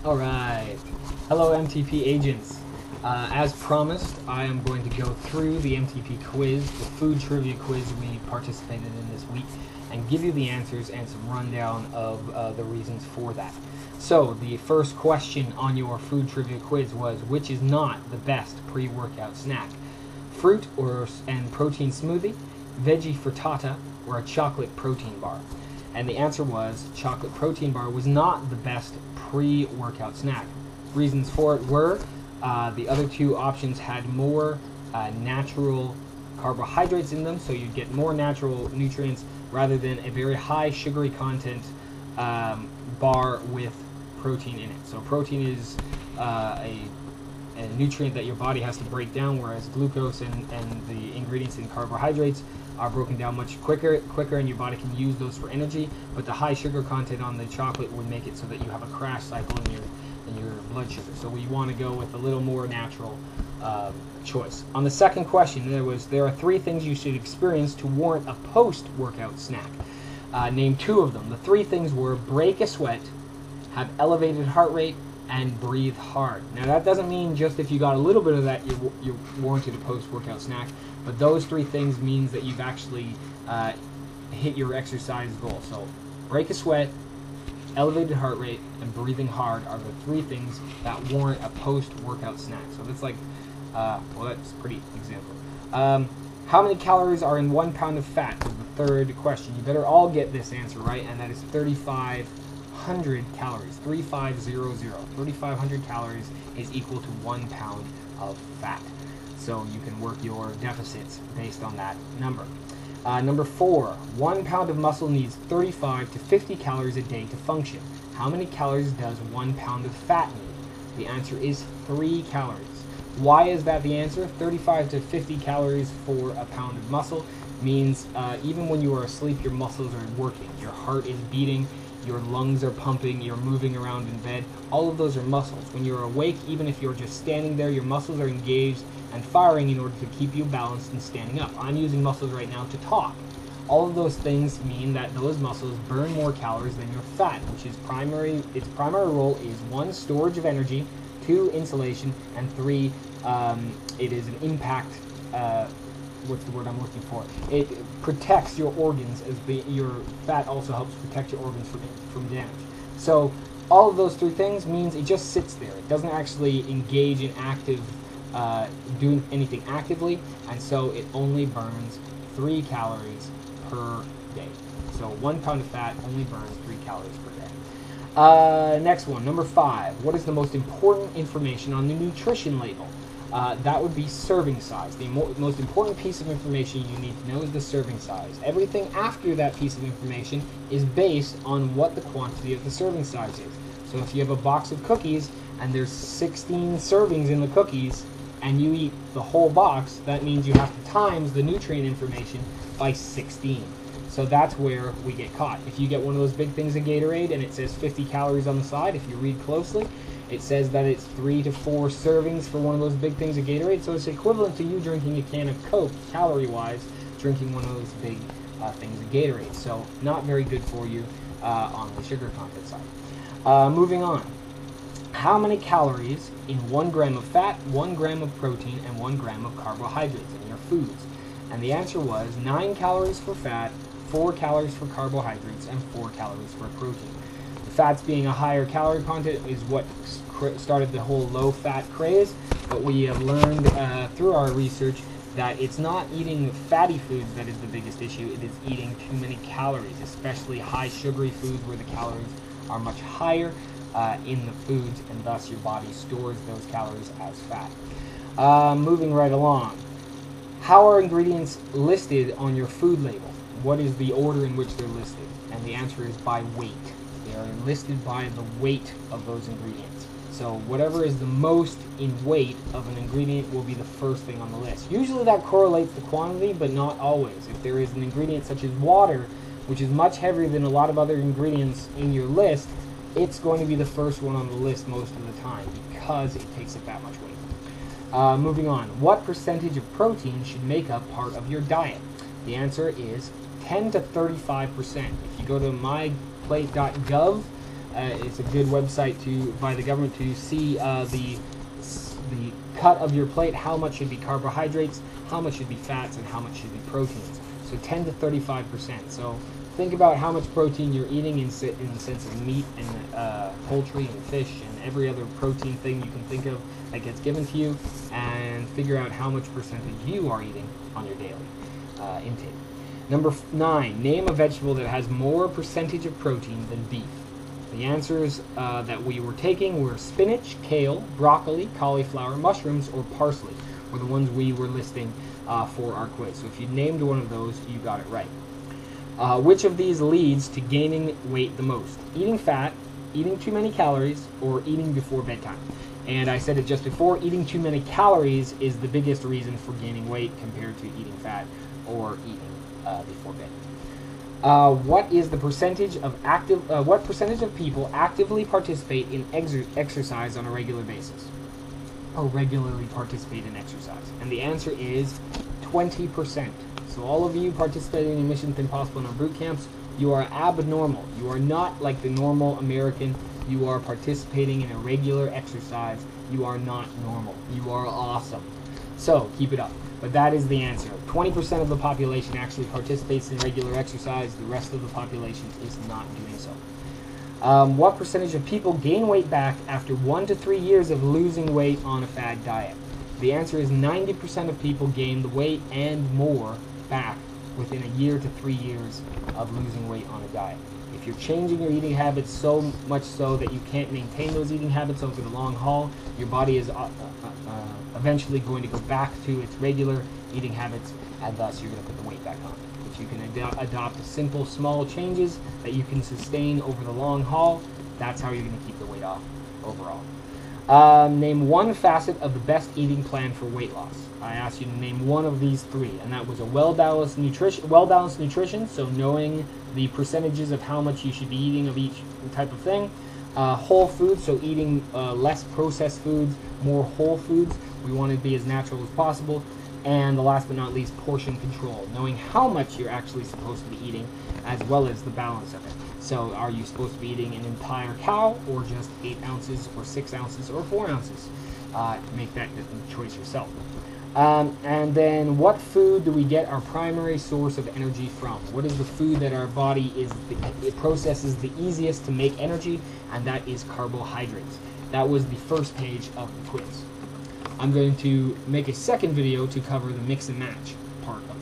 Alright, hello MTP agents. As promised, I am going to go through the MTP quiz, the food trivia quiz we participated in this week, and give you the answers and some rundown of the reasons for that. So, the first question on your food trivia quiz was, which is not the best pre-workout snack? Fruit and protein smoothie, veggie frittata, or a chocolate protein bar? And the answer was chocolate protein bar was not the best pre-workout snack. Reasons for it were the other two options had more natural carbohydrates in them, so you'd get more natural nutrients rather than a very high sugary content bar with protein in it. So protein is a nutrient that your body has to break down, whereas glucose and the ingredients in carbohydrates are broken down much quicker, and your body can use those for energy. But the high sugar content on the chocolate would make it so that you have a crash cycle in your blood sugar. So we want to go with a little more natural choice. On the second question, there are 3 things you should experience to warrant a post-workout snack. Name 2 of them. The 3 things were break a sweat, have elevated heart rate, and breathe hard. Now that doesn't mean just if you got a little bit of that you're warranted a post-workout snack, but those 3 things means that you've actually hit your exercise goal. So break a sweat, elevated heart rate, and breathing hard are the 3 things that warrant a post-workout snack. So that's like, well, that's a pretty example. How many calories are in 1 pound of fat was the third question. You better all get this answer right, and that is 3,500 calories. 3,500. 3,500 calories is equal to 1 pound of fat. So you can work your deficits based on that number. Number 4, 1 pound of muscle needs 35 to 50 calories a day to function. How many calories does 1 pound of fat need? The answer is 3 calories. Why is that the answer? 35 to 50 calories for a pound of muscle means even when you are asleep, your muscles are working. Your heart is beating, your lungs are pumping, you're moving around in bed. All of those are muscles. When you're awake, even if you're just standing there, your muscles are engaged and firing in order to keep you balanced and standing up. I'm using muscles right now to talk. All of those things mean that those muscles burn more calories than your fat, which is its primary role is 1, storage of energy, 2, insulation, and 3, it is an impact, what's the word I'm looking for? It protects your organs, as your fat also helps protect your organs from damage. So all of those 3 things means it just sits there. It doesn't actually engage in doing anything actively, and so it only burns 3 calories per day. So 1 pound of fat only burns 3 calories per day. Next one, number 5. What is the most important information on the nutrition label? That would be serving size. The most important piece of information you need to know is the serving size. Everything after that piece of information is based on what the quantity of the serving size is. So if you have a box of cookies and there's 16 servings in the cookies and you eat the whole box, that means you have to times the nutrient information by 16. So that's where we get caught. If you get one of those big things of Gatorade and it says 50 calories on the side, if you read closely, it says that it's 3 to 4 servings for one of those big things of Gatorade, so it's equivalent to you drinking a can of Coke, calorie-wise, drinking one of those big things of Gatorade. So not very good for you on the sugar content side. Moving on. How many calories in 1 gram of fat, 1 gram of protein, and 1 gram of carbohydrates in your foods? And the answer was 9 calories for fat, 4 calories for carbohydrates, and 4 calories for protein. The fats being a higher calorie content is what started the whole low-fat craze, but we have learned through our research that it's not eating fatty foods that is the biggest issue, it is eating too many calories, especially high sugary foods where the calories are much higher in the foods, and thus your body stores those calories as fat. Moving right along. How are ingredients listed on your food label? What is the order in which they're listed? And the answer is by weight. They are listed by the weight of those ingredients. So whatever is the most in weight of an ingredient will be the first thing on the list. Usually that correlates the quantity, but not always. If there is an ingredient such as water, which is much heavier than a lot of other ingredients in your list, it's going to be the first one on the list most of the time because it takes up that much weight. Moving on. What percentage of protein should make up part of your diet? The answer is 10 to 35%. If you go to myplate.gov, It's a good website by the government to see the cut of your plate, how much should be carbohydrates, how much should be fats, and how much should be proteins. So 10 to 35%. So think about how much protein you're eating in the sense of meat and poultry and fish and every other protein thing you can think of that gets given to you, and figure out how much percentage you are eating on your daily intake. Number 9, name a vegetable that has more percentage of protein than beef. The answers that we were taking were spinach, kale, broccoli, cauliflower, mushrooms, or parsley were the ones we were listing for our quiz. So if you named one of those, you got it right. Which of these leads to gaining weight the most? Eating fat, eating too many calories, or eating before bedtime? And I said it just before, eating too many calories is the biggest reason for gaining weight compared to eating fat or eating before bed. What is the percentage of what percentage of people actively participate in exercise on a regular basis? Or regularly participate in exercise? And the answer is 20%. So all of you participating in Mission Impossible and our boot camps, you are abnormal. You are not like the normal American. You are participating in a regular exercise. You are not normal. You are awesome. So keep it up. But that is the answer. 20% of the population actually participates in regular exercise. The rest of the population is not doing so. What percentage of people gain weight back after 1 to 3 years of losing weight on a fad diet? The answer is 90% of people gain the weight and more back within a year to 3 years of losing weight on a diet. If you're changing your eating habits so much so that you can't maintain those eating habits over the long haul, your body is eventually going to go back to its regular eating habits, and thus you're going to put the weight back on. If you can adopt simple, small changes that you can sustain over the long haul, that's how you're going to keep the weight off overall. Name one facet of the best eating plan for weight loss. I asked you to name one of these 3, and that was a well-balanced nutrition, so knowing the percentages of how much you should be eating of each type of thing. Whole foods, so eating less processed foods, more whole foods. We want to be as natural as possible. And the last but not least, portion control, knowing how much you're actually supposed to be eating, as well as the balance of it. So are you supposed to be eating an entire cow, or just 8 ounces, or 6 ounces, or 4 ounces? Make that choice yourself. And then, what food do we get our primary source of energy from? What is the food that our body it processes the easiest to make energy? And that is carbohydrates. That was the first page of the quiz. I'm going to make a second video to cover the mix and match part of it.